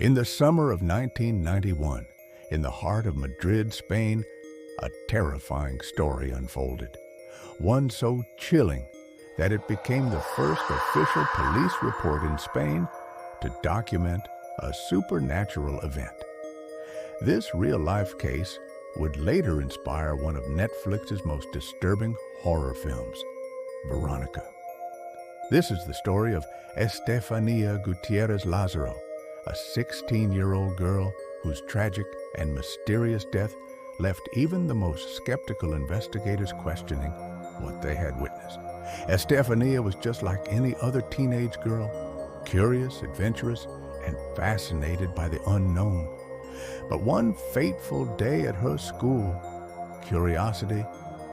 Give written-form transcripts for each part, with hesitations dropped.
In the summer of 1991, in the heart of Madrid, Spain, a terrifying story unfolded. One so chilling that it became the first official police report in Spain to document a supernatural event. This real-life case would later inspire one of Netflix's most disturbing horror films, Verónica. This is the story of Estefanía Gutiérrez Lázaro, a 16-year-old girl whose tragic and mysterious death left even the most skeptical investigators questioning what they had witnessed. Estefanía was just like any other teenage girl, curious, adventurous, and fascinated by the unknown. But one fateful day at her school, curiosity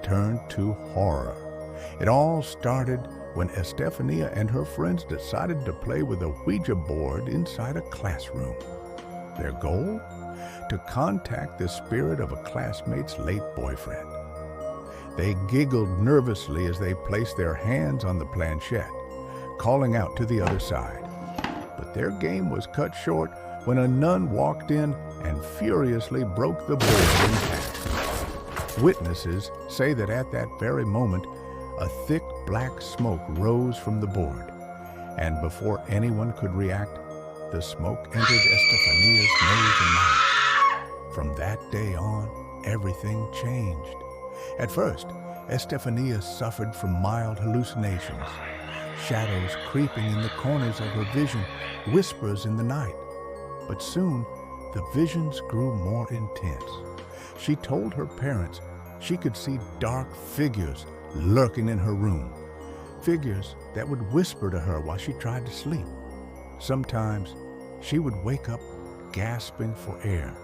turned to horror. It all started when Estefanía and her friends decided to play with a Ouija board inside a classroom. Their goal? To contact the spirit of a classmate's late boyfriend. They giggled nervously as they placed their hands on the planchette, calling out to the other side. But their game was cut short when a nun walked in and furiously broke the board in half. Witnesses say that at that very moment, a thick black smoke rose from the board, and before anyone could react, the smoke entered Estefanía's nose and mouth. From that day on, everything changed. At first, Estefanía suffered from mild hallucinations, shadows creeping in the corners of her vision, whispers in the night. But soon, the visions grew more intense. She told her parents she could see dark figures lurking in her room, figures that would whisper to her while she tried to sleep. Sometimes she would wake up gasping for air,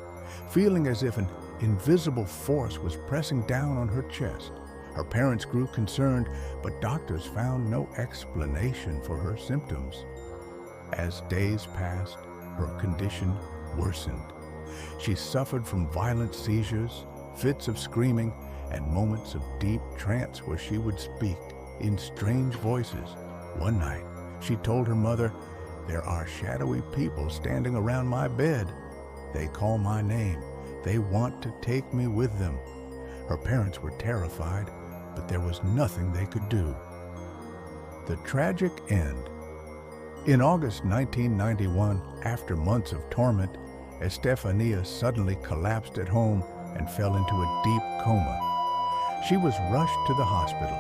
feeling as if an invisible force was pressing down on her chest. Her parents grew concerned, but doctors found no explanation for her symptoms. As days passed, her condition worsened. She suffered from violent seizures, fits of screaming, and moments of deep trance where she would speak in strange voices. One night, she told her mother, "There are shadowy people standing around my bed. They call my name. They want to take me with them." Her parents were terrified, but there was nothing they could do. The tragic end. In August 1991, after months of torment, Estefanía suddenly collapsed at home and fell into a deep coma. She was rushed to the hospital,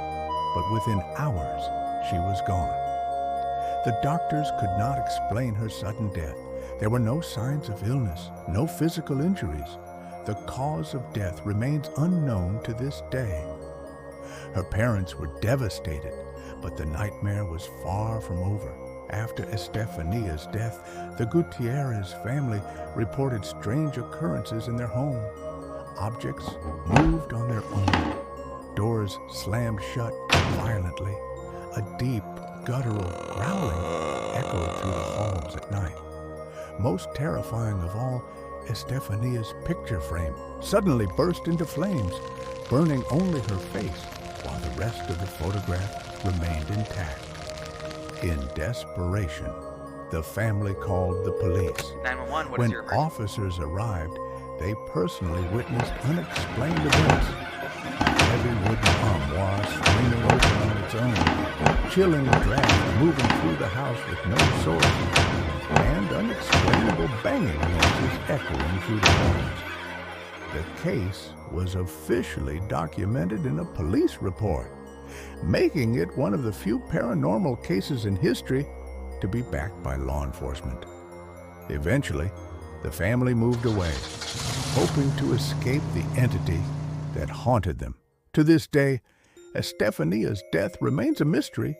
but within hours, she was gone. The doctors could not explain her sudden death. There were no signs of illness, no physical injuries. The cause of death remains unknown to this day. Her parents were devastated, but the nightmare was far from over. After Estefanía's death, the Gutierrez family reported strange occurrences in their home. Objects moved on their own. Doors slammed shut violently. A deep, guttural growling echoed through the halls at night. Most terrifying of all, Estefanía's picture frame suddenly burst into flames, burning only her face, while the rest of the photograph remained intact. In desperation, the family called the police. 911, what is When your emergency? officers arrived, they personally witnessed unexplained events. A heavy wooden armoire swinging open on its own, chilling draft moving through the house with no source, and unexplainable banging noises echoing through the halls. The case was officially documented in a police report, making it one of the few paranormal cases in history to be backed by law enforcement. Eventually, the family moved away, hoping to escape the entity that haunted them. To this day, Estefanía's death remains a mystery.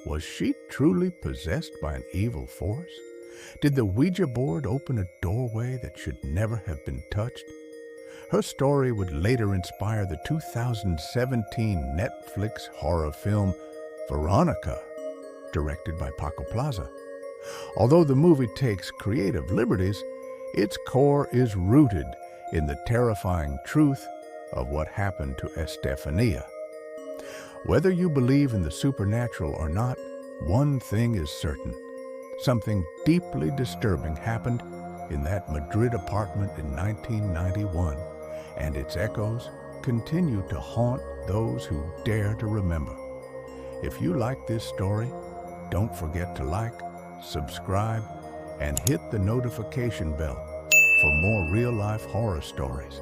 Was she truly possessed by an evil force? Did the Ouija board open a doorway that should never have been touched? Her story would later inspire the 2017 Netflix horror film Verónica, directed by Paco Plaza. Although the movie takes creative liberties, its core is rooted in the terrifying truth of what happened to Estefanía. Whether you believe in the supernatural or not, one thing is certain. Something deeply disturbing happened in that Madrid apartment in 1991, and its echoes continue to haunt those who dare to remember. If you like this story, don't forget to like, subscribe, and hit the notification bell for more real-life horror stories.